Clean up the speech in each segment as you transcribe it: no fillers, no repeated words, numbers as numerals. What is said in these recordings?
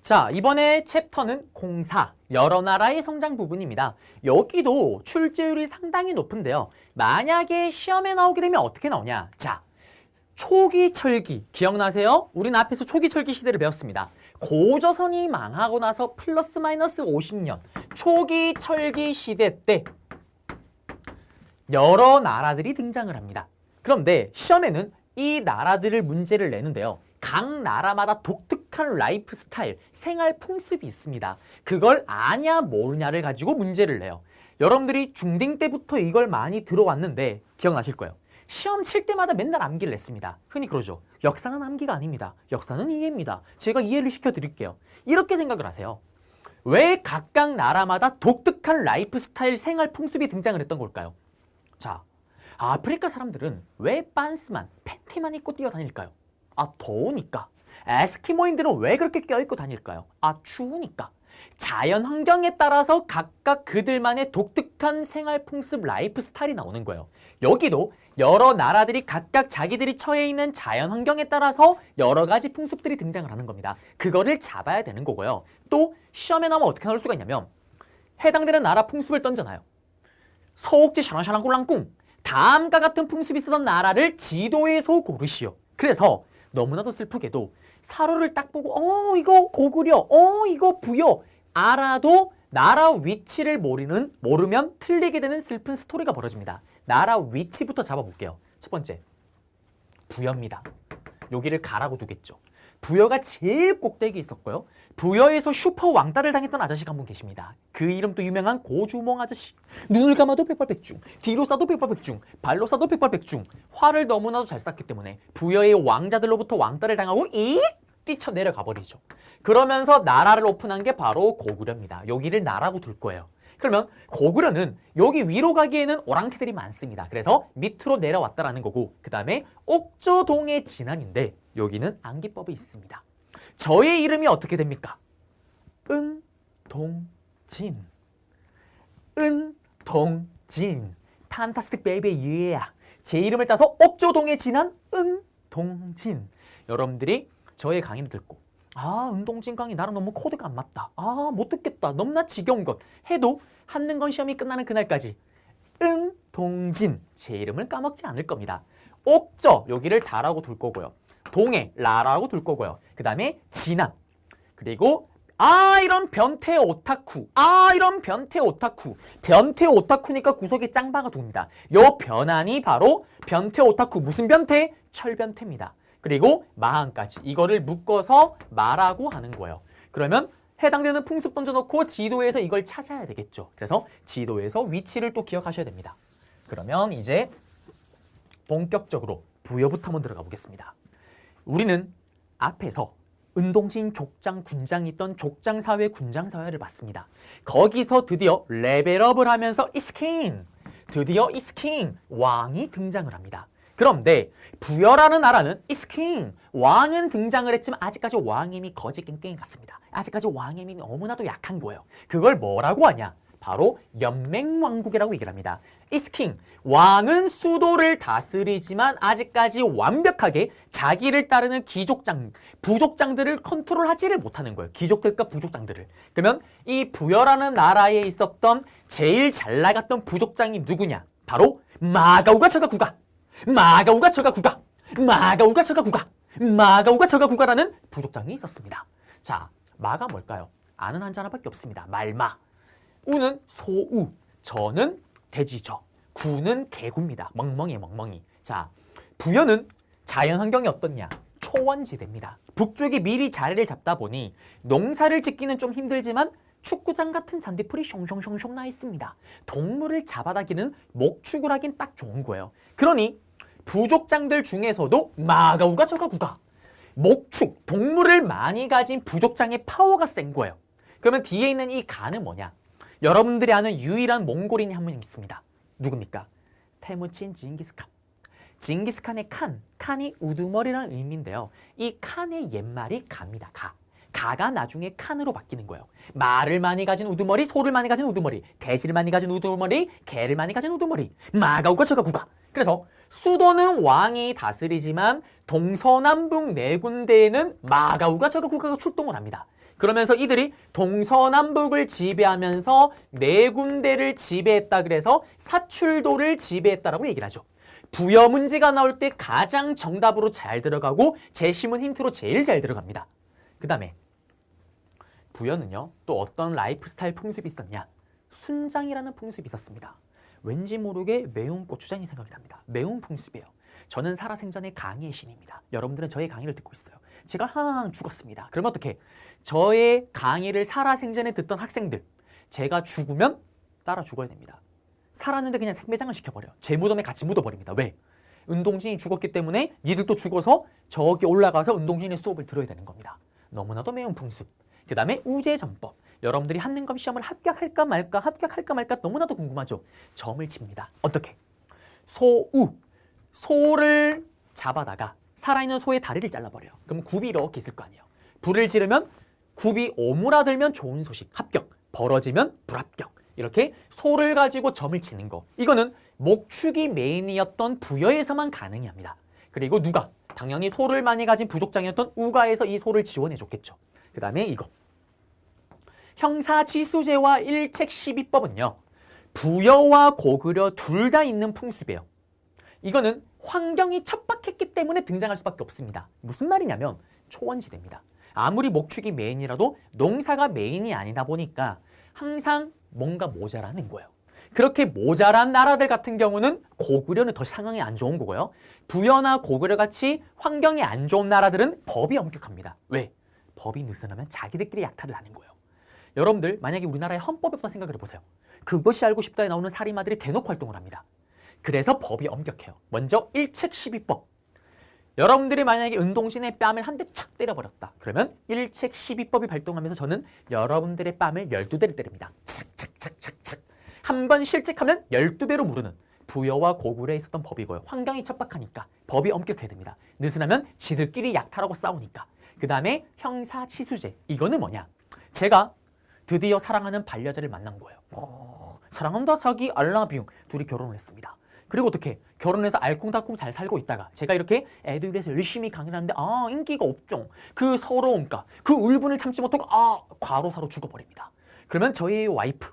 자, 이번에 챕터는 공사, 여러 나라의 성장 부분입니다. 여기도 출제율이 상당히 높은데요. 만약에 시험에 나오게 되면 어떻게 나오냐? 자, 초기 철기, 기억나세요? 우리는 앞에서 초기 철기 시대를 배웠습니다. 고조선이 망하고 나서 플러스 마이너스 50년, 초기 철기 시대 때 여러 나라들이 등장을 합니다. 그런데 시험에는 이 나라들을 문제를 내는데요. 각 나라마다 독특한 라이프 스타일, 생활 풍습이 있습니다. 그걸 아냐 모르냐를 가지고 문제를 내요. 여러분들이 중딩 때부터 이걸 많이 들어왔는데 기억나실 거예요. 시험 칠 때마다 맨날 암기를 냈습니다. 흔히 그러죠. 역사는 암기가 아닙니다. 역사는 이해입니다. 제가 이해를 시켜드릴게요. 이렇게 생각을 하세요. 왜 각각 나라마다 독특한 라이프 스타일, 생활 풍습이 등장을 했던 걸까요? 자, 아프리카 사람들은 왜 빤스만, 팬티만 입고 뛰어다닐까요? 아, 더우니까. 에스키모인들은 왜 그렇게 껴입고 다닐까요? 아, 추우니까. 자연 환경에 따라서 각각 그들만의 독특한 생활 풍습, 라이프 스타일이 나오는 거예요. 여기도 여러 나라들이 각각 자기들이 처해 있는 자연 환경에 따라서 여러 가지 풍습들이 등장을 하는 겁니다. 그거를 잡아야 되는 거고요. 또 시험에 나오면 어떻게 나올 수가 있냐면 해당되는 나라 풍습을 던져놔요. 서옥지 샤랑샤랑 꼴랑꿍. 다음과 같은 풍습이 있었던 나라를 지도에서 고르시오. 그래서 너무나도 슬프게도 사료를 딱 보고 이거 고구려, 이거 부여 알아도 나라 위치를 모르면 틀리게 되는 슬픈 스토리가 벌어집니다. 나라 위치부터 잡아볼게요. 첫 번째, 부여입니다. 여기를 가라고 두겠죠. 부여가 제일 꼭대기에 있었고요. 부여에서 슈퍼 왕따를 당했던 아저씨가 한 분 계십니다. 그 이름도 유명한 고주몽 아저씨. 눈을 감아도 백발백중, 뒤로 쏴도 백발백중, 발로 쏴도 백발백중. 화를 너무나도 잘 쐈기 때문에 부여의 왕자들로부터 왕따를 당하고 뛰쳐 내려가 버리죠. 그러면서 나라를 오픈한 게 바로 고구려입니다. 여기를 나라고 둘 거예요. 그러면 고구려는 여기 위로 가기에는 오랑캐들이 많습니다. 그래서 밑으로 내려왔다라는 거고, 그 다음에 옥조동의 진안인데 여기는 암기법이 있습니다. 저의 이름이 어떻게 됩니까? 은동진. 은동진. 판타스틱 베이비 예. 제 이름을 따서 옥조동의 진안 은동진. 여러분들이 저의 강의를 듣고 은동진 강의 나랑 너무 코드가 안 맞다. 못 듣겠다. 너무나 지겨운 것 해도 한능건 시험이 끝나는 그날까지 은동진 제 이름을 까먹지 않을 겁니다. 옥저 여기를 다라고 둘 거고요. 동해 라라고 둘 거고요. 그 다음에 진안 그리고 이런 변태 오타쿠 이런 변태 오타쿠 변태 오타쿠니까 구석에 짱바가 둡니다. 요 변안이 바로 변태 오타쿠 무슨 변태? 철변태입니다. 그리고 마한까지 이거를 묶어서 마라고 하는 거예요. 그러면 해당되는 풍습 던져놓고 지도에서 이걸 찾아야 되겠죠. 그래서 지도에서 위치를 또 기억하셔야 됩니다. 그러면 이제 본격적으로 부여부터 한번 들어가 보겠습니다. 우리는 앞에서 은동진 족장 군장이 있던 족장사회 군장사회를 봤습니다. 거기서 드디어 레벨업을 하면서 드디어 이스킹 왕이 등장을 합니다. 그런데 부여라는 나라는 이스킹 왕은 등장을 했지만 아직까지 왕의 힘이 거지 깽깽이 같습니다. 아직까지 왕의 힘이 너무나도 약한 거예요. 그걸 뭐라고 하냐? 바로 연맹왕국이라고 얘기를 합니다. 이스킹 왕은 수도를 다스리지만 아직까지 완벽하게 자기를 따르는 부족장들을 컨트롤하지를 못하는 거예요. 귀족들과 부족장들을. 그러면 이 부여라는 나라에 있었던 제일 잘 나갔던 부족장이 누구냐? 바로 마가우가 처가구가 마가우가 처가구가 마가우가 처가구가 마가우가 처가구가라는 부족장이 있었습니다. 자, 마가 뭘까요? 아는 한자 하나밖에 없습니다. 말마. 우는 소우, 저는 돼지저, 구는 개구입니다. 멍멍이. 자, 부여는 자연 환경이 어떻냐? 초원지대입니다. 북쪽이 미리 자리를 잡다 보니 농사를 짓기는 좀 힘들지만 축구장 같은 잔디풀이 숑숑숑숑 나 있습니다. 동물을 잡아다기는 목축을 하긴 딱 좋은 거예요. 그러니 부족장들 중에서도 마가우가 저가구가 목축, 동물을 많이 가진 부족장의 파워가 센 거예요. 그러면 뒤에 있는 이 간은 뭐냐? 여러분들이 아는 유일한 몽골인이 한 명 있습니다. 누굽니까? 테무친 징기스칸. 징기스칸의 칸이 우두머리라는 의미인데요. 이 칸의 옛말이 가입니다. 가가 나중에 칸으로 바뀌는 거예요. 말을 많이 가진 우두머리, 소를 많이 가진 우두머리, 돼지를 많이 가진 우두머리, 개를 많이 가진 우두머리, 마가우가 저가구가. 그래서 수도는 왕이 다스리지만 동서남북 네 군데에는 마가우가 제국국가가 출동을 합니다. 그러면서 이들이 동서남북을 지배하면서 네 군데를 지배했다 그래서 사출도를 지배했다라고 얘기를 하죠. 부여 문제가 나올 때 가장 정답으로 잘 들어가고 재심은 힌트로 제일 잘 들어갑니다. 그 다음에 부여는요 또 어떤 라이프 스타일 풍습이 있었냐? 순장이라는 풍습이 있었습니다. 왠지 모르게 매운 고추장이 생각이 납니다. 매운 풍습이에요. 저는 살아생전의 강의의 신입니다. 여러분들은 저의 강의를 듣고 있어요. 제가 항상 죽었습니다. 그러면 어떻게? 저의 강의를 살아생전에 듣던 학생들, 제가 죽으면 따라 죽어야 됩니다. 살았는데 그냥 생매장을 시켜버려요. 제 무덤에 같이 묻어버립니다. 왜? 은동진이 죽었기 때문에 니들도 죽어서 저기 올라가서 은동진의 수업을 들어야 되는 겁니다. 너무나도 매운 풍습. 그 다음에 우제전법. 여러분들이 한능검 시험을 합격할까 말까 너무나도 궁금하죠? 점을 칩니다. 어떻게? 소를 잡아다가 살아있는 소의 다리를 잘라버려요. 그럼 굽이 이렇게 있을 거 아니에요. 불을 지르면 굽이 오므라들면 좋은 소식, 합격. 벌어지면 불합격. 이렇게 소를 가지고 점을 치는 거. 이거는 목축이 메인이었던 부여에서만 가능히 합니다. 그리고 누가? 당연히 소를 많이 가진 부족장이었던 우가에서 이 소를 지원해줬겠죠. 그 다음에 이거. 형사지수제와 일책시비법은요. 부여와 고구려 둘 다 있는 풍습이에요. 이거는 환경이 척박했기 때문에 등장할 수밖에 없습니다. 무슨 말이냐면 초원지대입니다. 아무리 목축이 메인이라도 농사가 메인이 아니다 보니까 항상 뭔가 모자라는 거예요. 그렇게 모자란 나라들 같은 경우는 고구려는 더 상황이 안 좋은 거고요. 부여나 고구려 같이 환경이 안 좋은 나라들은 법이 엄격합니다. 왜? 법이 느슨하면 자기들끼리 약탈을 하는 거예요. 여러분들 만약에 우리나라에 헌법이 없다는 생각을 해보세요. 그것이 알고 싶다에 나오는 살인마들이 대놓고 활동을 합니다. 그래서 법이 엄격해요. 먼저 일책시비법. 여러분들이 만약에 은동신의 뺨을 한 대 착 때려버렸다. 그러면 일책시비법이 발동하면서 저는 여러분들의 뺨을 12대를 때립니다. 착착착착착. 한 번 실직하면 12배로 무르는 부여와 고구려에 있었던 법이고요. 환경이 척박하니까 법이 엄격해야 됩니다. 느슨하면 지들끼리 약탈하고 싸우니까. 그 다음에 형사치수제. 이거는 뭐냐? 제가 드디어 사랑하는 반려자를 만난 거예요. 사랑한다 자기 알라뷰. 둘이 결혼을 했습니다. 그리고 어떻게 결혼해서 알콩달콩 잘 살고 있다가 제가 이렇게 애들에서 열심히 강의를 하는데 인기가 없죠. 그 서러움과 그 울분을 참지 못하고 과로사로 죽어버립니다. 그러면 저희 와이프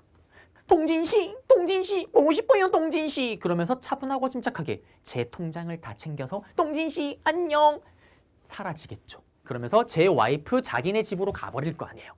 동진씨 보고 싶어요 동진씨 그러면서 차분하고 침착하게 제 통장을 다 챙겨서 동진씨 안녕 사라지겠죠. 그러면서 제 와이프 자기네 집으로 가버릴 거 아니에요.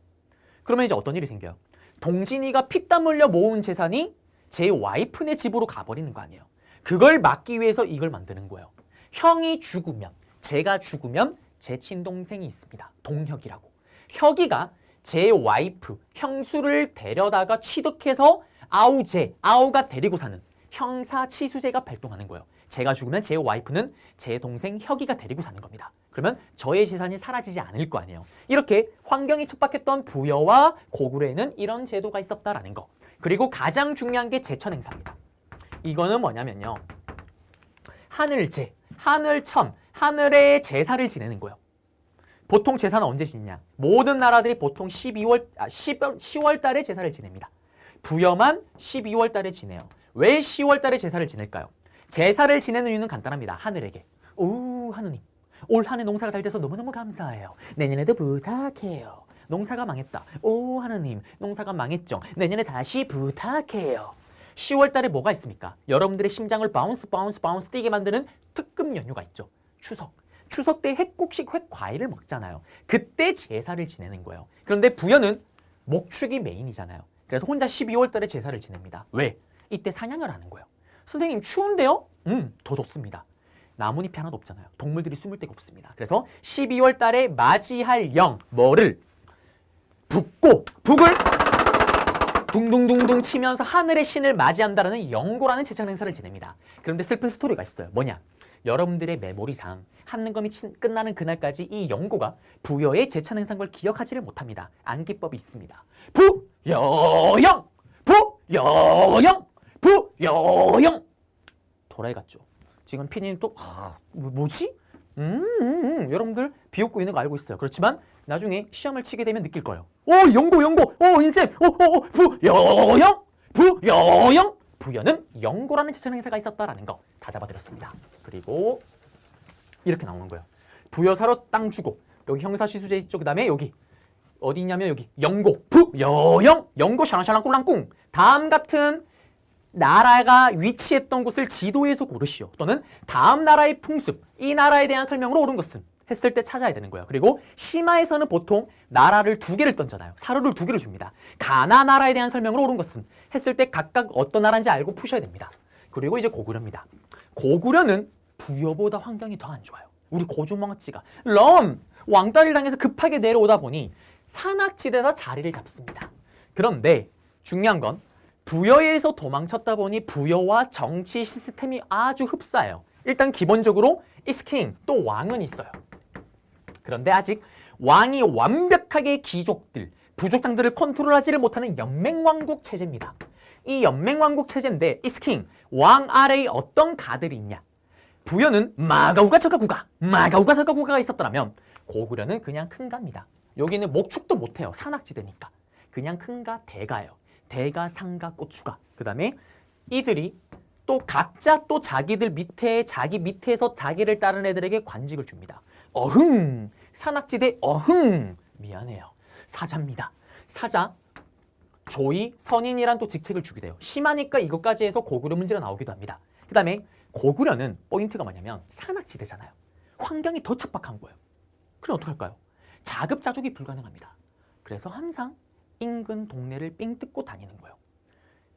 그러면 이제 어떤 일이 생겨요? 동진이가 피땀 흘려 모은 재산이 제 와이프네 집으로 가버리는 거 아니에요. 그걸 막기 위해서 이걸 만드는 거예요. 형이 죽으면, 제가 죽으면 제 친동생이 있습니다. 동혁이라고. 혁이가 제 와이프, 형수를 데려다가 취득해서 아우가 데리고 사는 형사치수제가 발동하는 거예요. 제가 죽으면 제 와이프는 제 동생 혁이가 데리고 사는 겁니다. 그러면 저의 재산이 사라지지 않을 거 아니에요. 이렇게 환경이 척박했던 부여와 고구려에는 이런 제도가 있었다라는 거. 그리고 가장 중요한 게 제천행사입니다. 이거는 뭐냐면요. 하늘제, 하늘천, 하늘의 제사를 지내는 거예요. 보통 제사는 언제 지내냐? 모든 나라들이 보통 10월 달에 제사를 지냅니다. 부여만 12월 달에 지내요. 왜 10월 달에 제사를 지낼까요? 제사를 지내는 이유는 간단합니다. 하늘에게. 오, 하느님. 올 한 해 농사가 잘 돼서 너무너무 감사해요. 내년에도 부탁해요. 농사가 망했다. 오, 하느님. 농사가 망했죠. 내년에 다시 부탁해요. 10월 달에 뭐가 있습니까? 여러분들의 심장을 바운스 뛰게 만드는 특급 연휴가 있죠. 추석 때 핵국식 핵과일을 먹잖아요. 그때 제사를 지내는 거예요. 그런데 부여는 목축이 메인이잖아요. 그래서 혼자 12월 달에 제사를 지냅니다. 왜? 이때 사냥을 하는 거예요. 선생님 추운데요? 더 좋습니다. 나뭇잎이 하나도 없잖아요. 동물들이 숨을 데가 없습니다. 그래서 12월 달에 맞이할 뭐를? 북을 둥둥둥둥 치면서 하늘의 신을 맞이한다라는 영고라는 제천 행사를 지냅니다. 그런데 슬픈 스토리가 있어요. 뭐냐? 여러분들의 메모리상 한능검이 끝나는 그날까지 이 영고가 부여의 제천 행사인 걸 기억하지를 못합니다. 암기법이 있습니다. 부여영! 도라이 같죠? 지금 피디님 또 뭐지? 여러분들 비웃고 있는 거 알고 있어요. 그렇지만 나중에 시험을 치게 되면 느낄 거예요. 영고! 인쌤! 부여영! 부여는 영고라는 제천 행사가 있었다라는 거. 다 잡아드렸습니다. 그리고 이렇게 나오는 거예요. 부여사로 땅 주고 여기 형사시수제 있죠. 그 다음에 여기 어디 있냐면 여기 영고 부여영 영고 샤랑샤랑 꿀랑꿍 다음 같은 나라가 위치했던 곳을 지도에서 고르시오. 또는 다음 나라의 풍습 이 나라에 대한 설명으로 옳은 것은 했을 때 찾아야 되는 거예요. 그리고 심화에서는 보통 나라를 2개를 던잖아요. 사료를 2개를 줍니다. 가나 나라에 대한 설명으로 옳은 것은 했을 때 각각 어떤 나라인지 알고 푸셔야 됩니다. 그리고 이제 고구려입니다. 고구려는 부여보다 환경이 더 안 좋아요. 우리 고주망치가 럼 왕따를 당해서 급하게 내려오다 보니 산악지대에서 자리를 잡습니다. 그런데 중요한 건 부여에서 도망쳤다 보니 부여와 정치 시스템이 아주 흡사해요. 일단 기본적으로 이스킹 또 왕은 있어요. 그런데 아직 왕이 완벽하게 귀족들, 부족장들을 컨트롤하지를 못하는 연맹왕국 체제입니다. 이 연맹왕국 체제인데 이스킹, 왕 아래에 어떤 가들이 있냐. 부여는 마가우가 저가구가 있었더라면 고구려는 그냥 큰 가입니다. 여기는 목축도 못해요. 산악지대니까. 그냥 큰 가, 대가예요. 대가, 상가, 고추가. 그 다음에 이들이 또 각자 또 자기들 밑에 자기 밑에서 자기를 따른 애들에게 관직을 줍니다. 어흥 산악지대 어흥 미안해요. 사자입니다. 사자 조이 선인이란 또 직책을 주게 돼요. 심하니까 이것까지 해서 고구려 문제가 나오기도 합니다. 그 다음에 고구려는 포인트가 뭐냐면 산악지대잖아요. 환경이 더 척박한 거예요. 그럼 어떡할까요? 자급자족이 불가능합니다. 그래서 항상 인근 동네를 삥 뜯고 다니는 거예요.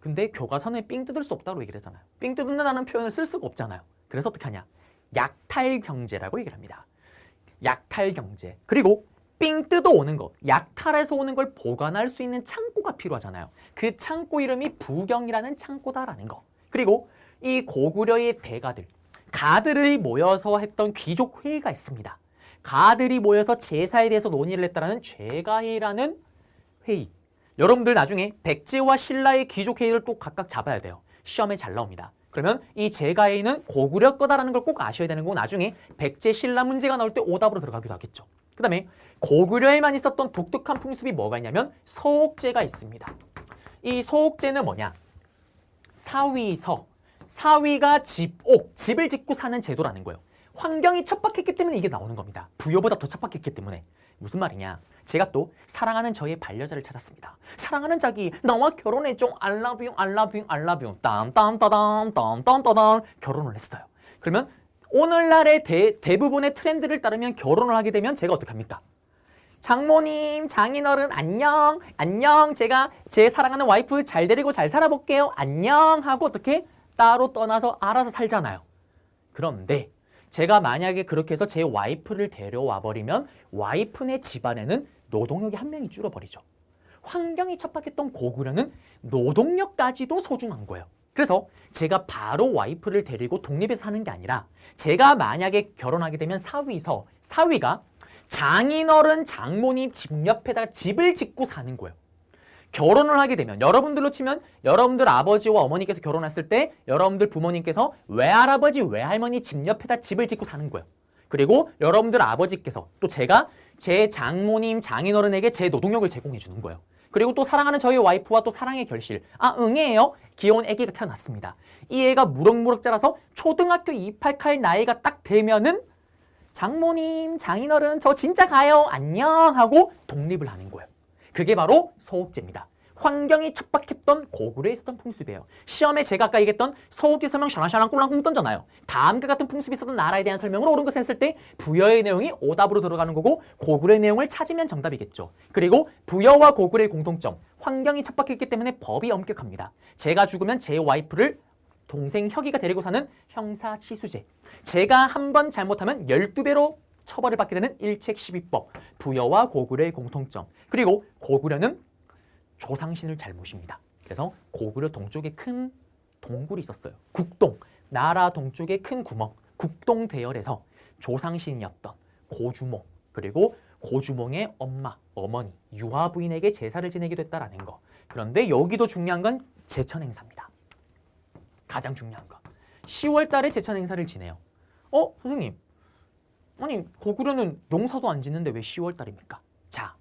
근데 교과서는 삥 뜯을 수 없다고 얘기를 하잖아요. 삥 뜯는다는 표현을 쓸 수가 없잖아요. 그래서 어떻게 하냐? 약탈경제라고 얘기를 합니다. 약탈경제. 그리고 삥 뜯어오는 거, 약탈에서 오는 걸 보관할 수 있는 창고가 필요하잖아요. 그 창고 이름이 부경이라는 창고다라는 거. 그리고 이 고구려의 대가들, 가들이 모여서 했던 귀족 회의가 있습니다. 가들이 모여서 제사에 대해서 논의를 했다라는 죄가회의라는 회의. 여러분들 나중에 백제와 신라의 귀족 회의를 또 각각 잡아야 돼요. 시험에 잘 나옵니다. 그러면 이 제가회의는 고구려 거다라는 걸 꼭 아셔야 되는 거 나중에 백제 신라 문제가 나올 때 오답으로 들어가기도 하겠죠. 그 다음에 고구려에만 있었던 독특한 풍습이 뭐가 있냐면 서옥제가 있습니다. 이 서옥제는 뭐냐? 사위가 집을 짓고 사는 제도라는 거예요. 환경이 척박했기 때문에 이게 나오는 겁니다. 부여보다 더 척박했기 때문에. 무슨 말이냐? 제가 또 사랑하는 저의 반려자를 찾았습니다. 사랑하는 자기 나와 결혼해줘. I love you, I love you, I love you. 땀땀따담 땀땀따담 결혼을 했어요. 그러면 오늘날의 대부분의 트렌드를 따르면 결혼을 하게 되면 제가 어떻게 합니까? 장모님, 장인어른 안녕, 안녕. 제가 제 사랑하는 와이프 잘 데리고 잘 살아볼게요. 안녕 하고 어떻게 따로 떠나서 알아서 살잖아요. 그런데 제가 만약에 그렇게 해서 제 와이프를 데려와 버리면 와이프네 집안에는 노동력이 한 명이 줄어버리죠. 환경이 척박했던 고구려는 노동력까지도 소중한 거예요. 그래서 제가 바로 와이프를 데리고 독립해서 사는 게 아니라 제가 만약에 결혼하게 되면 사위가 장인어른 장모님 집 옆에다가 집을 짓고 사는 거예요. 결혼을 하게 되면 여러분들로 치면 여러분들 아버지와 어머니께서 결혼했을 때 여러분들 부모님께서 외할아버지 외할머니 집 옆에다 집을 짓고 사는 거예요. 그리고 여러분들 아버지께서 또 제가 제 장모님 장인어른에게 제 노동력을 제공해 주는 거예요. 그리고 또 사랑하는 저희 와이프와 또 사랑의 결실. 응애예요. 귀여운 아기가 태어났습니다. 이 애가 무럭무럭 자라서 초등학교 입학할 나이가 딱 되면은 장모님 장인어른 저 진짜 가요. 안녕 하고 독립을 하는 거예요. 그게 바로 서옥제입니다. 환경이 척박했던 고구려에 있었던 풍습이에요. 시험에 제가 아까 얘기했던 서옥제 설명 샤랑샤랑 꿀랑꿍 던잖아요. 다음과 같은 풍습이 있었던 나라에 대한 설명으로 옳은 것을 했을 때 부여의 내용이 오답으로 들어가는 거고 고구려의 내용을 찾으면 정답이겠죠. 그리고 부여와 고구려의 공통점, 환경이 척박했기 때문에 법이 엄격합니다. 제가 죽으면 제 와이프를 동생 혁이가 데리고 사는 형사치수제. 제가 한 번 잘못하면 12배로 처벌을 받게 되는 일책시비법, 부여와 고구려의 공통점. 그리고 고구려는 조상신을 잘 모십니다. 그래서 고구려 동쪽에 큰 동굴이 있었어요. 국동, 나라 동쪽에 큰 구멍, 국동 대열에서 조상신이었던 고주몽, 그리고 고주몽의 어머니, 유아 부인에게 제사를 지내기도 했다라는 거. 그런데 여기도 중요한 건 제천 행사입니다. 가장 중요한 거. 10월 달에 제천 행사를 지내요. 선생님. 아니 고구려는 농사도 안 짓는데 왜 10월 달입니까? 자,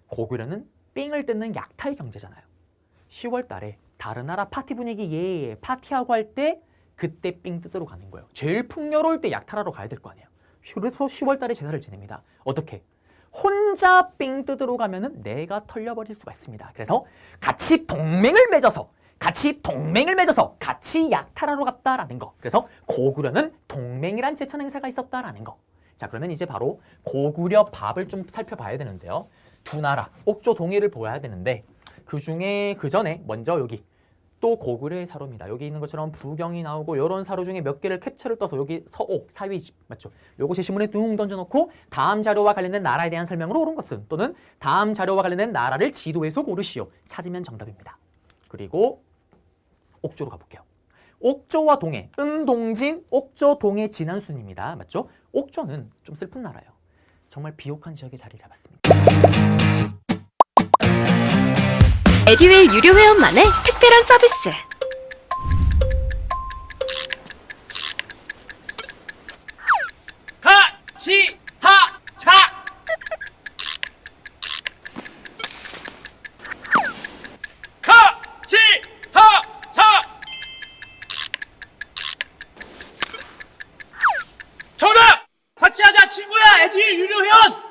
고구려는 삥을 뜯는 약탈 경제잖아요. 10월 달에 다른 나라 파티 분위기 파티하고 할 때 그때 삥 뜯으러 가는 거예요. 제일 풍요로울 때 약탈하러 가야 될 거 아니에요. 그래서 10월 달에 제사를 지냅니다. 어떻게? 혼자 삥 뜯으러 가면은 내가 털려버릴 수가 있습니다. 그래서 같이 동맹을 맺어서 같이 약탈하러 갔다라는 거. 그래서 고구려는 동맹이란 제천 행사가 있었다라는 거. 자, 그러면 이제 바로 고구려 밥을 좀 살펴봐야 되는데요. 두 나라 옥조 동해를 보아야 되는데 그 전에 먼저 여기 또 고구려의 사로입니다. 여기 있는 것처럼 부경이 나오고 이런 사로 중에 몇 개를 캡처를 떠서 여기 서옥, 사위집 맞죠? 요것이 신문에 둥 던져놓고 다음 자료와 관련된 나라에 대한 설명으로 옳은 것은 또는 다음 자료와 관련된 나라를 지도에서 고르시오. 찾으면 정답입니다. 그리고 옥조로 가볼게요. 옥조와 동해, 은동진, 옥조, 동해, 진안순입니다. 맞죠? 옥조는 좀 슬픈 나라예요. 정말 비옥한 지역에 자리를 잡았습니다. 에듀윌 유료 회원만의 특별한 서비스. 하치하차 하치하차 정답! 같이 하자 친구야 에듀윌 유료 회원!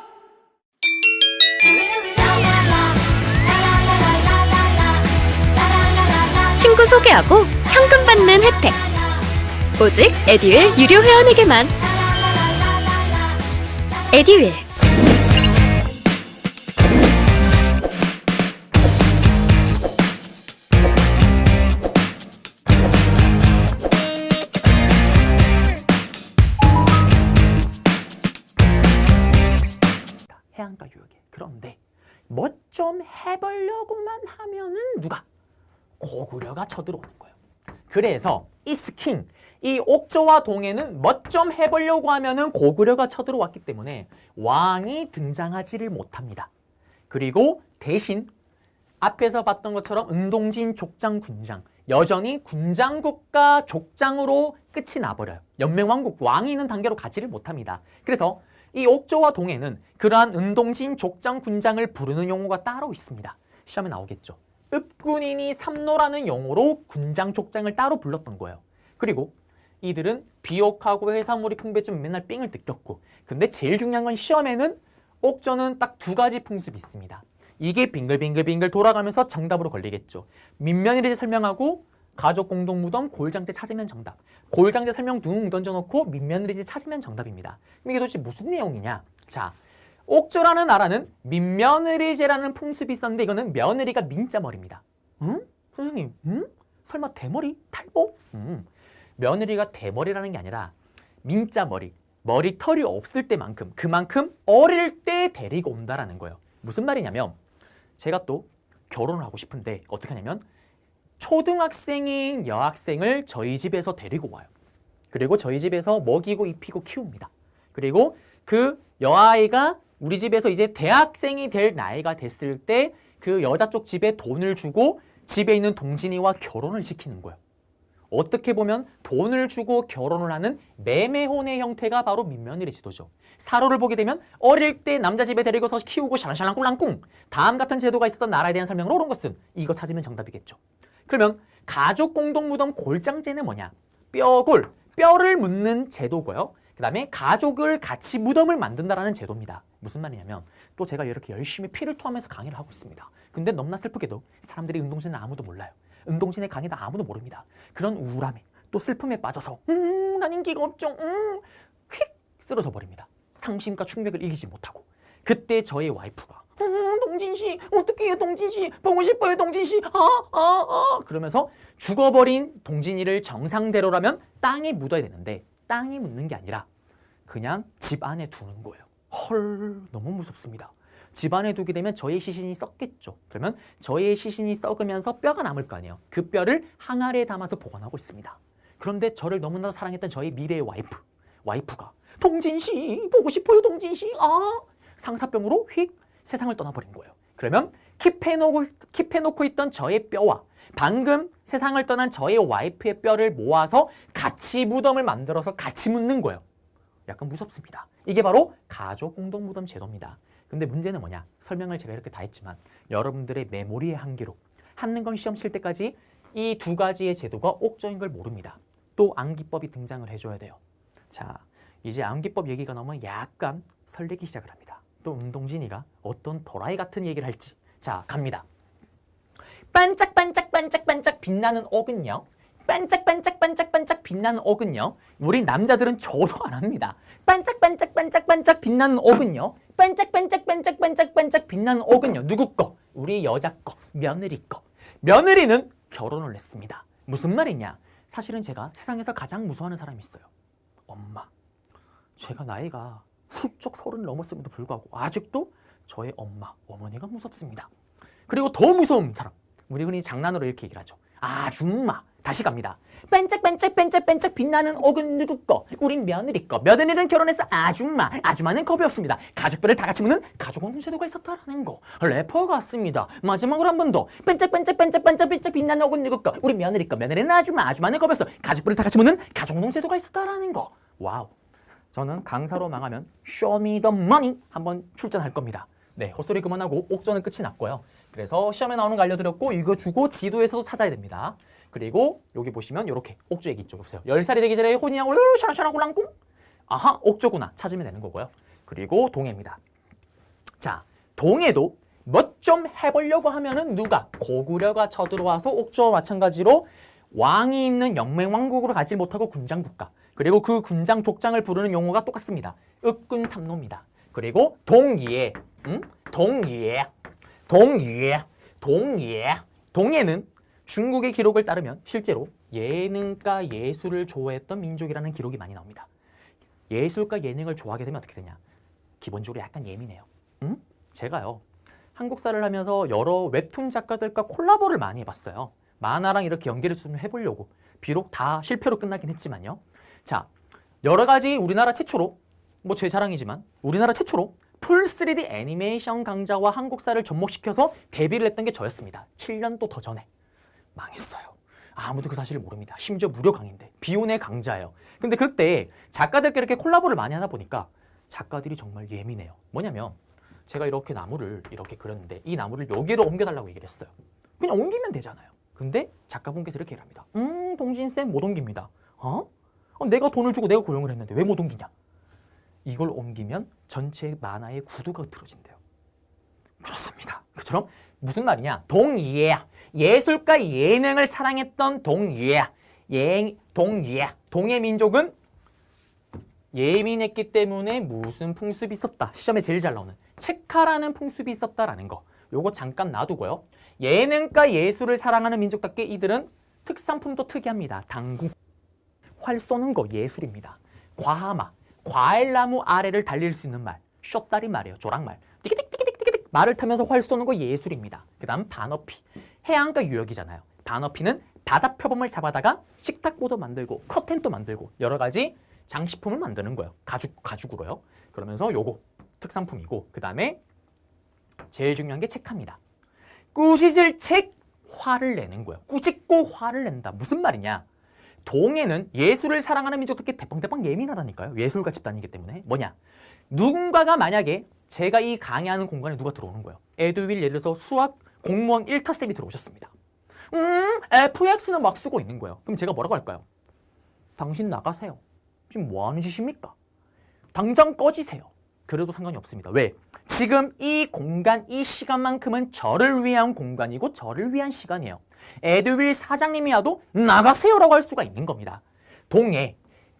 친구 소개하고 현금 받는 혜택. 오직 에듀윌 유료 회원에게만. 에듀윌. 해안가 유역에. 그런데 뭐 좀 해보려고만 하면은 누가? 고구려가 쳐들어오는 거예요. 그래서 이 스킨, 이 옥조와 동해는 뭐 좀 해보려고 하면은 고구려가 쳐들어왔기 때문에 왕이 등장하지를 못합니다. 그리고 대신 앞에서 봤던 것처럼 은동진 족장 군장, 여전히 군장국가 족장으로 끝이 나버려요. 연맹왕국 왕이 있는 단계로 가지를 못합니다. 그래서 이 옥조와 동해는 그러한 은동진 족장 군장을 부르는 용어가 따로 있습니다. 시험에 나오겠죠. 읍군인이 삼노라는 용어로 군장 족장을 따로 불렀던 거예요. 그리고 이들은 비옥하고 해산물이 풍부해좀 맨날 삥을 뜯겼고, 근데 제일 중요한 건 시험에는 옥조는 딱 두 가지 풍습이 있습니다. 이게 빙글빙글 돌아가면서 정답으로 걸리겠죠. 민면일제 설명하고 가족 공동 무덤 골장제 찾으면 정답. 골장제 설명 둥 던져놓고 민면일제 찾으면 정답입니다. 이게 도대체 무슨 내용이냐? 자, 옥조라는 나라는 민며느리제라는 풍습이 있었는데 이거는 며느리가 민자머리입니다. 응? 선생님, 응? 설마 대머리? 탈모? 며느리가 대머리라는 게 아니라 민자머리, 머리털이 없을 때만큼 그만큼 어릴 때 데리고 온다라는 거예요. 무슨 말이냐면 제가 또 결혼을 하고 싶은데 어떻게 하냐면 초등학생인 여학생을 저희 집에서 데리고 와요. 그리고 저희 집에서 먹이고 입히고 키웁니다. 그리고 그 여아이가 우리 집에서 이제 대학생이 될 나이가 됐을 때 그 여자 쪽 집에 돈을 주고 집에 있는 동진이와 결혼을 시키는 거예요. 어떻게 보면 돈을 주고 결혼을 하는 매매혼의 형태가 바로 민며느리 제도죠. 사로를 보게 되면 어릴 때 남자 집에 데리고서 키우고 샬랑샬랑 꿀랑꿍 다음 같은 제도가 있었던 나라에 대한 설명으로 옳은 것은 이거 찾으면 정답이겠죠. 그러면 가족 공동 무덤 골장제는 뭐냐? 뼈를 묻는 제도고요. 그 다음에 가족을 같이 무덤을 만든다라는 제도입니다. 무슨 말이냐면 또 제가 이렇게 열심히 피를 토하면서 강의를 하고 있습니다. 근데 너무나 슬프게도 사람들이 은동진은 아무도 몰라요. 은동진의 강의는 아무도 모릅니다. 그런 우울함에 또 슬픔에 빠져서 난 인기가 없죠. 휙 쓰러져 버립니다. 상심과 충격을 이기지 못하고 그때 저의 와이프가 동진씨 어떻게 해요 동진씨 보고 싶어요 동진씨 그러면서 죽어버린 동진이를 정상대로라면 땅에 묻어야 되는데 땅에 묻는 게 아니라 그냥 집 안에 두는 거예요. 헐 너무 무섭습니다. 집 안에 두게 되면 저의 시신이 썩겠죠. 그러면 저의 시신이 썩으면서 뼈가 남을 거 아니에요. 그 뼈를 항아리에 담아서 보관하고 있습니다. 그런데 저를 너무나 사랑했던 저의 미래의 와이프가 동진씨 보고 싶어요 동진씨 상사병으로 휙 세상을 떠나버린 거예요. 그러면 킵해놓고 있던 저의 뼈와 방금 세상을 떠난 저의 와이프의 뼈를 모아서 같이 무덤을 만들어서 같이 묻는 거예요. 약간 무섭습니다. 이게 바로 가족 공동 무덤 제도입니다. 근데 문제는 뭐냐? 설명을 제가 이렇게 다 했지만 여러분들의 메모리의 한계로 한능검 시험 칠 때까지 이 두 가지의 제도가 옥조인 걸 모릅니다. 또 암기법이 등장을 해줘야 돼요. 자, 이제 암기법 얘기가 나오면 약간 설레기 시작을 합니다. 또 운동진이가 어떤 도라이 같은 얘기를 할지. 자, 갑니다. 반짝반짝반짝반짝 빛나는 옥은요. 반짝반짝반짝반짝 빛나는 옥은요. 우리 남자들은 저도 안 합니다. 반짝반짝반짝반짝 빛나는 옥은요. 반짝반짝반짝반짝 빛나는 옥은요. 누구 거? 우리 여자 거, 며느리 거. 며느리는 결혼을 했습니다. 무슨 말이냐? 사실은 제가 세상에서 가장 무서워하는 사람이 있어요. 엄마. 제가 나이가 훌쩍 30 넘었음에도 불구하고 아직도 저의 엄마, 어머니가 무섭습니다. 그리고 더 무서운 사람. 우리 흔히 장난으로 이렇게 얘기를 하죠. 아줌마. 다시 갑니다. 반짝반짝반짝반짝 빛나는 옥은 누구 거? 우린 며느리 거. 며느리는 결혼해서 아줌마. 아줌마는 겁이 없습니다. 가족별을 다 같이 묻는 가족원군 제도가 있었다라는 거. 래퍼 같습니다. 마지막으로 한 번 더. 반짝반짝반짝반짝 빛나는 옥은 누구 거? 우린 며느리 거. 며느리는 아줌마. 아줌마는 겁이 없어. 가족별을 다 같이 묻는 가족원군 제도가 있었다라는 거. 와우. 저는 강사로 망하면 쇼미더머니 한번 출전할 겁니다. 네, 헛소리 그만하고 옥전은 끝이 났고요. 그래서 시험에 나오는 거 알려드렸고 이거 주고 지도에서도 찾아야 됩니다. 그리고 여기 보시면 이렇게 옥조 얘기 있죠. 보세요. 10살이 되기 전에 혼이하고 샤라샤라골랑꿍. 아하, 옥조구나. 찾으면 되는 거고요. 그리고 동해입니다. 자, 동해도 뭐 좀 해보려고 하면은 누가? 고구려가 쳐들어와서 옥조와 마찬가지로 왕이 있는 영맹왕국으로 가지 못하고 군장국가. 그리고 그 군장 족장을 부르는 용어가 똑같습니다. 읍군삼노입니다. 그리고 동예. 동예는 중국의 기록을 따르면 실제로 예능과 예술을 좋아했던 민족이라는 기록이 많이 나옵니다. 예술과 예능을 좋아하게 되면 어떻게 되냐? 기본적으로 약간 예민해요. 제가요, 한국사를 하면서 여러 웹툰 작가들과 콜라보를 많이 해봤어요. 만화랑 이렇게 연계를 좀 해보려고. 비록 다 실패로 끝나긴 했지만요. 자, 여러 가지 우리나라 최초로, 뭐 제 자랑이지만 우리나라 최초로 풀 3D 애니메이션 강자와 한국사를 접목시켜서 데뷔를 했던 게 저였습니다. 7년 또 더 전에. 망했어요. 아무도 그 사실을 모릅니다. 심지어 무료 강의인데 비운의 강자예요. 근데 그때 작가들끼리 이렇게 콜라보를 많이 하다 보니까 작가들이 정말 예민해요. 뭐냐면 제가 이렇게 나무를 이렇게 그렸는데 이 나무를 여기로 옮겨달라고 얘기를 했어요. 그냥 옮기면 되잖아요. 근데 작가분께서 이렇게 얘기합니다. 동진쌤 못 옮깁니다. 내가 돈을 주고 내가 고용을 했는데 왜 못 옮기냐? 이걸 옮기면 전체 만화의 구도가 흐트러진대요. 그렇습니다. 그처럼 무슨 말이냐? 동예. 예술과 예능을 사랑했던 동예. 동예 민족은 예민했기 때문에 무슨 풍습이 있었다. 시험에 제일 잘 나오는 체카라는 풍습이 있었다라는 거. 요거 잠깐 놔두고요. 예능과 예술을 사랑하는 민족답게 이들은 특산품도 특이합니다. 당구. 활 쏘는 거 예술입니다. 과하마. 과일나무 아래를 달릴 수 있는 말. 숏다리 말이에요. 조랑말. 띠기띠기띠기띠기 말을 타면서 활 쏘는 거 예술입니다. 그 다음 반어피. 해안가 유역이잖아요. 반어피는 바다 표범을 잡아다가 식탁보도 만들고 커튼도 만들고 여러 가지 장식품을 만드는 거예요. 가죽으로요. 그러면서 요거 특산품이고 그 다음에 제일 중요한 게 책합니다. 꾸짖을 책 화를 내는 거예요. 꾸짖고 화를 낸다. 무슨 말이냐? 동해는 예술을 사랑하는 민족들께 대빵대빵 예민하다니까요. 예술가 집단이기 때문에. 뭐냐? 누군가가 만약에 제가 이 강의하는 공간에 누가 들어오는 거예요. 에듀윌 예를 들어서 수학 공무원 1타쌤이 들어오셨습니다. FX는 막 쓰고 있는 거예요. 그럼 제가 뭐라고 할까요? 당신 나가세요. 지금 뭐 하는 짓입니까? 당장 꺼지세요. 그래도 상관이 없습니다. 왜? 지금 이 공간, 이 시간만큼은 저를 위한 공간이고 저를 위한 시간이에요. 에듀윌 사장님이 와도 나가세요라고 할 수가 있는 겁니다. 동해,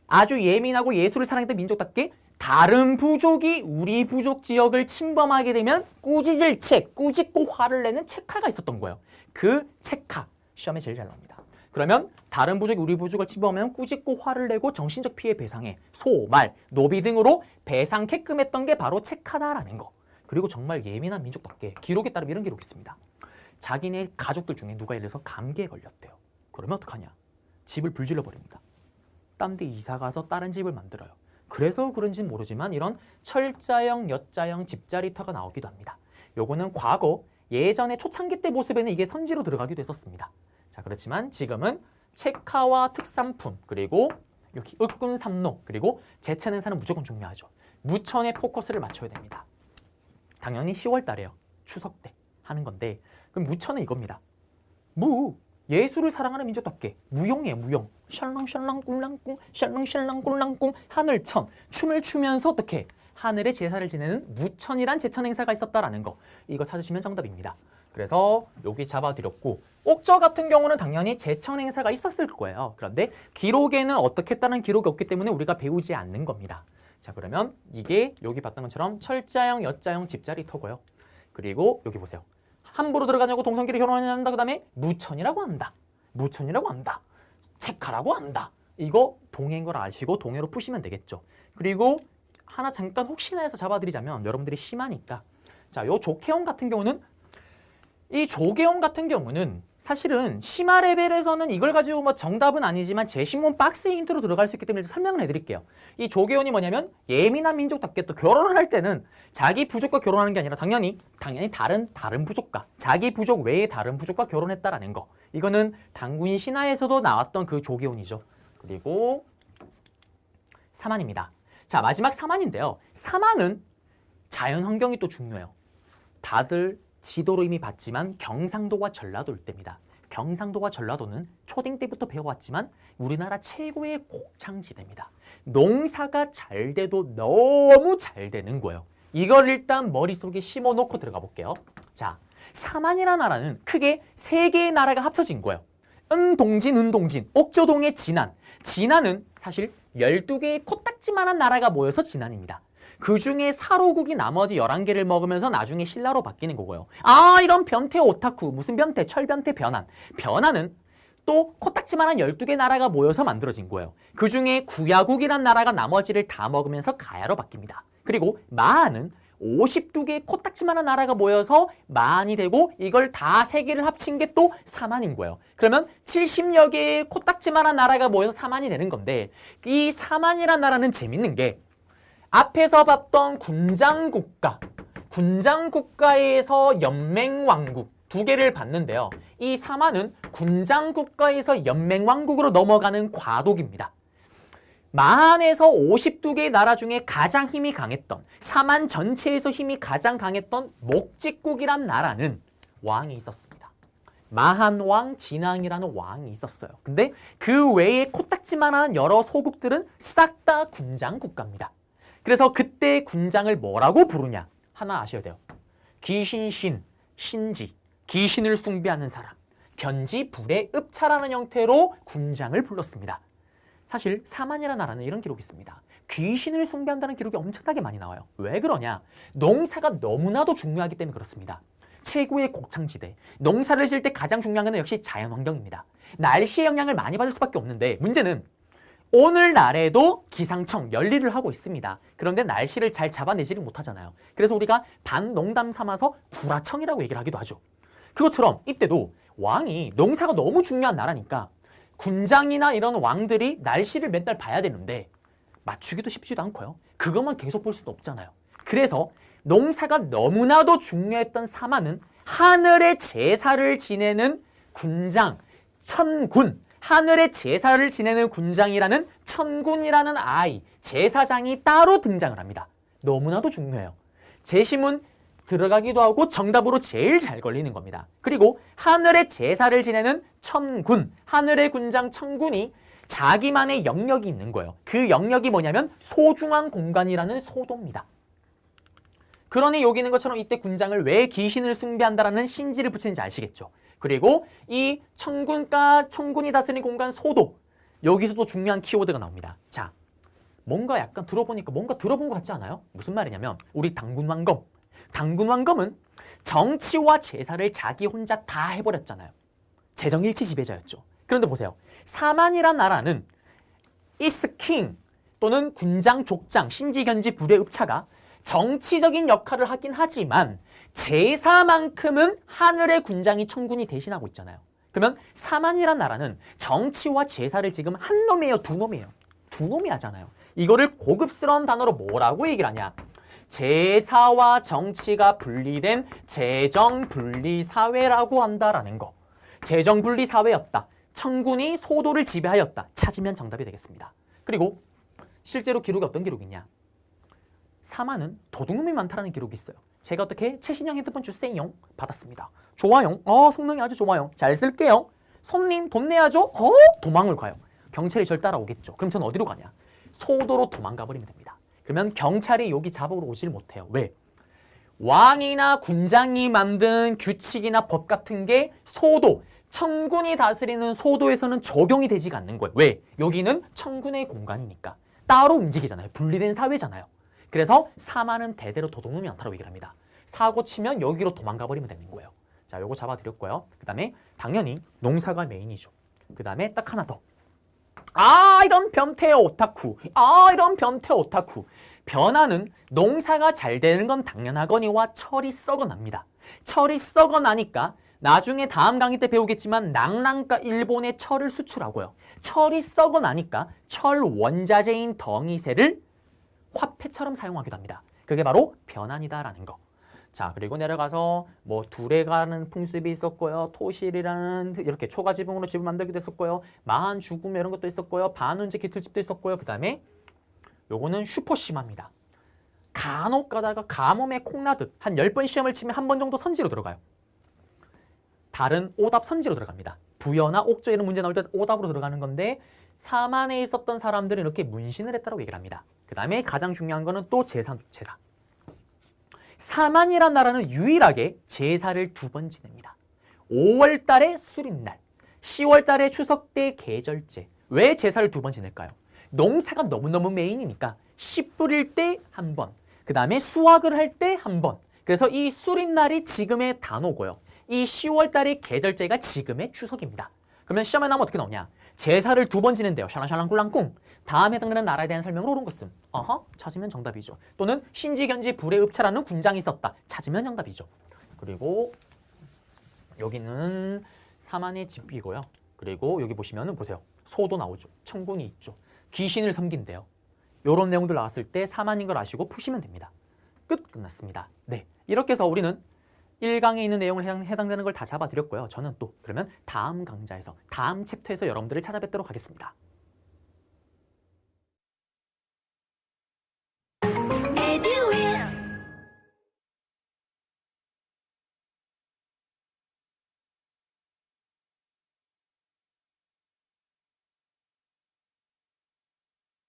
아주 예민하고 예술을 사랑했던 민족답게 다른 부족이 우리 부족 지역을 침범하게 되면 꾸짖을 책, 꾸짖고 화를 내는 체카가 있었던 거예요. 그 체카, 시험에 제일 잘 나옵니다. 그러면 다른 부족이 우리 부족을 침범하면 꾸짖고 화를 내고 정신적 피해 배상에 소, 말, 노비 등으로 배상케끔 했던 게 바로 체카다라는 거. 그리고 정말 예민한 민족답게 기록에 따르면 이런 기록이 있습니다. 자기네 가족들 중에 누가 예를 들어서 감기에 걸렸대요. 그러면 어떡하냐? 집을 불질러 버립니다. 딴 데 이사 가서 다른 집을 만들어요. 그래서 그런지는 모르지만 이런 철자형, 엿자형, 집자리터가 나오기도 합니다. 요거는 과거 예전에 초창기 때 모습에는 이게 선지로 들어가기도 했었습니다. 자, 그렇지만 지금은 체카와 특산품 그리고 여기 읍군 삼로 그리고 제천 행사는 무조건 중요하죠. 무천에 포커스를 맞춰야 됩니다. 당연히 10월 달에요. 추석 때 하는 건데 그럼 무천은 이겁니다. 예술을 사랑하는 민족답게 무용이에요. 무용. 샬랑샬랑 꿀랑꿍 샬랑샬랑 꿀랑꿍 하늘천 춤을 추면서 어떻게 하늘의 제사를 지내는 무천이란 제천 행사가 있었다라는 거. 이거 찾으시면 정답입니다. 그래서 여기 잡아드렸고 옥저 같은 경우는 당연히 제천 행사가 있었을 거예요. 그런데 기록에는 어떻게 했다는 기록이 없기 때문에 우리가 배우지 않는 겁니다. 자, 그러면 이게 여기 봤던 것처럼 철자형, 여자형, 집자리터고요. 그리고 여기 보세요. 함부로 들어가냐고 동성끼리 결혼한다. 그 다음에 무천이라고 한다. 무천이라고 한다. 체카라고 한다. 이거 동해인 걸 아시고 동해로 푸시면 되겠죠. 그리고 하나 잠깐 혹시나 해서 잡아드리자면 여러분들이 심하니까 자, 요 조계형 같은 경우는 이 조계형 같은 경우는 사실은 심화 레벨에서는 이걸 가지고 뭐 정답은 아니지만 제시문 박스 힌트로 들어갈 수 있기 때문에 설명을 해드릴게요. 이 조계형이 뭐냐면 예민한 민족답게 또 결혼을 할 때는 자기 부족과 결혼하는 게 아니라 당연히 다른 부족과 자기 부족 외에 다른 부족과 결혼했다라는 거. 이거는 당군 신화에서도 나왔던 그 조계형이죠. 그리고 사만입니다. 자, 마지막 사만인데요. 사만은 자연 환경이 또 중요해요. 다들 지도로 이미 봤지만 경상도와 전라도일 때입니다. 경상도와 전라도는 초딩 때부터 배워왔지만 우리나라 최고의 곡창지대입니다. 농사가 잘 돼도 너무 잘 되는 거예요. 이걸 일단 머릿속에 심어놓고 들어가 볼게요. 자, 사만이라는 나라는 크게 세 개의 나라가 합쳐진 거예요. 은동진, 옥조동의 진안. 진안은 사실 12개의 코딱지만한 나라가 모여서 진안입니다. 그 중에 사로국이 나머지 11개를 먹으면서 나중에 신라로 바뀌는 거고요. 아, 이런 변태 오타쿠, 무슨 변태, 철변태 변안. 변안은 또 코딱지만한 12개 나라가 모여서 만들어진 거예요. 그 중에 구야국이란 나라가 나머지를 다 먹으면서 가야로 바뀝니다. 그리고 마한은 52개의 코딱지만한 나라가 모여서 마한이 되고 이걸 다 세 개를 합친 게 또 사만인 거예요. 그러면 70여 개의 코딱지만한 나라가 모여서 사만이 되는 건데 이 사만이란 나라는 재밌는 게 앞에서 봤던 군장국가에서 연맹왕국 두 개를 봤는데요. 이 사만은 군장국가에서 연맹왕국으로 넘어가는 과도기입니다. 마한에서 52개의 나라 중에 가장 힘이 강했던 사만 전체에서 힘이 가장 강했던 목직국이란 나라는 왕이 있었습니다. 마한왕 진왕이라는 왕이 있었어요. 근데 그 외에 코딱지만한 여러 소국들은 싹 다 군장국가입니다. 그래서 그때 군장을 뭐라고 부르냐? 하나 아셔야 돼요. 귀신신, 신지, 귀신을 숭배하는 사람, 견지, 불의 읍차라는 형태로 군장을 불렀습니다. 사실 사만이라는 나라는 이런 기록이 있습니다. 귀신을 숭배한다는 기록이 엄청나게 많이 나와요. 왜 그러냐? 농사가 너무나도 중요하기 때문에 그렇습니다. 최고의 곡창지대, 농사를 지을 때 가장 중요한 건 역시 자연환경입니다. 날씨의 영향을 많이 받을 수밖에 없는데 문제는 오늘날에도 기상청 열일을 하고 있습니다. 그런데 날씨를 잘 잡아내지를 못하잖아요. 그래서 우리가 반농담 삼아서 구라청이라고 얘기를 하기도 하죠. 그것처럼 이때도 왕이 농사가 너무 중요한 나라니까 군장이나 이런 왕들이 날씨를 맨날 봐야 되는데 맞추기도 쉽지도 않고요. 그것만 계속 볼 수도 없잖아요. 그래서 농사가 너무나도 중요했던 사만은 하늘의 제사를 지내는 군장, 천군, 하늘의 제사를 지내는 군장이라는 천군이라는 아이, 제사장이 따로 등장을 합니다. 너무나도 중요해요. 제시문 들어가기도 하고 정답으로 제일 잘 걸리는 겁니다. 그리고 하늘의 제사를 지내는 천군, 하늘의 군장 천군이 자기만의 영역이 있는 거예요. 그 영역이 뭐냐면 소중한 공간이라는 소도입니다. 그러니 여기 있는 것처럼 이때 군장을 왜 귀신을 숭배한다라는 신지를 붙이는지 아시겠죠? 그리고 이 천군이 다스리는 공간 소도, 여기서도 중요한 키워드가 나옵니다. 자, 뭔가 약간 들어보니까 뭔가 들어본 것 같지 않아요? 무슨 말이냐면 우리 당군왕검은 정치와 제사를 자기 혼자 다 해버렸잖아요. 재정일치 지배자였죠. 그런데 보세요. 사만이란 나라는 이스킹 또는 군장, 족장, 신지, 견지, 불의 읍차가 정치적인 역할을 하긴 하지만 제사만큼은 하늘의 군장이 천군이 대신하고 있잖아요. 그러면 사만이란 나라는 정치와 제사를 지금 한 놈이에요, 두 놈이에요? 두 놈이 하잖아요. 이거를 고급스러운 단어로 뭐라고 얘기를 하냐? 제사와 정치가 분리된 재정분리사회라고 한다라는 거. 재정분리사회였다. 천군이 소도를 지배하였다. 찾으면 정답이 되겠습니다. 그리고 실제로 기록이 어떤 기록이냐? 사만은 도둑놈이 많다라는 기록이 있어요. 제가 어떻게 최신형 핸드폰 주세요 받았습니다. 좋아요. 성능이 아주 좋아요. 잘 쓸게요. 손님 돈 내야죠? 도망을 가요. 경찰이 절 따라오겠죠. 그럼 전 어디로 가냐? 소도로 도망가 버리면 됩니다. 그러면 경찰이 여기 잡으러 오질 못해요. 왜? 왕이나 군장이 만든 규칙이나 법 같은 게 소도, 청군이 다스리는 소도에서는 적용이 되지가 않는 거예요. 왜? 여기는 청군의 공간이니까. 따로 움직이잖아요. 분리된 사회잖아요. 그래서 사마는 대대로 도둑놈이 많다고 얘기를 합니다. 사고 치면 여기로 도망가 버리면 되는 거예요. 자, 요거 잡아드렸고요. 그 다음에 당연히 농사가 메인이죠. 그 다음에 딱 하나 더. 이런 변태 오타쿠. 이런 변태 오타쿠. 변화는 농사가 잘 되는 건 당연하거니와 철이 썩어납니다. 철이 썩어나니까 나중에 다음 강의 때 배우겠지만 낭랑과 일본에 철을 수출하고요. 철이 썩어나니까 철 원자재인 덩이쇠를 화폐처럼 사용하기도 합니다. 그게 바로 변환이다라는 거. 자, 그리고 내려가서 뭐 두레가는 풍습이 있었고요. 토실이라는 이렇게 초가지붕으로 집을 만들기도 했었고요. 마한 죽음 이런 것도 있었고요. 반운제 기틀집도 있었고요. 그 다음에 요거는 슈퍼 심합니다. 간혹 가다가 가뭄에 콩나듯 한 10번 시험을 치면 한 번 정도 선지로 들어가요. 다른 오답 선지로 들어갑니다. 부여나 옥조 이런 문제 나올 때 오답으로 들어가는 건데 사만에 있었던 사람들은 이렇게 문신을 했다고 얘기를 합니다. 그 다음에 가장 중요한 거는 또 제사. 사만이란 나라는 유일하게 제사를 2번 지냅니다. 5월 달에 수린날, 10월 달에 추석 때 계절제. 왜 제사를 2번 지낼까요? 농사가 너무너무 메인이니까 씨 뿌릴 때 한 번, 그 다음에 수확을 할 때 한 번. 그래서 이 수린날이 지금의 단오고요. 이 10월 달의 계절제가 지금의 추석입니다. 그러면 시험에 나오면 어떻게 나오냐? 제사를 2번 지낸대요. 샬랑샬랑 꿀랑꿍. 다음에 해당되는 나라에 대한 설명을 옳은 것은 찾으면 정답이죠. 또는 신지견지 불의읍차라는 군장이 있었다. 찾으면 정답이죠. 그리고 여기는 사만의 집이고요. 그리고 여기 보시면은 보세요. 소도 나오죠. 청군이 있죠. 귀신을 섬긴대요. 이런 내용들 나왔을 때 사만인 걸 아시고 푸시면 됩니다. 끝났습니다. 네, 이렇게 해서 우리는 1강에 있는 내용을 해당되는 걸 다 잡아드렸고요. 저는 또 그러면 다음 강좌에서 다음 챕터에서 여러분들을 찾아뵙도록 하겠습니다.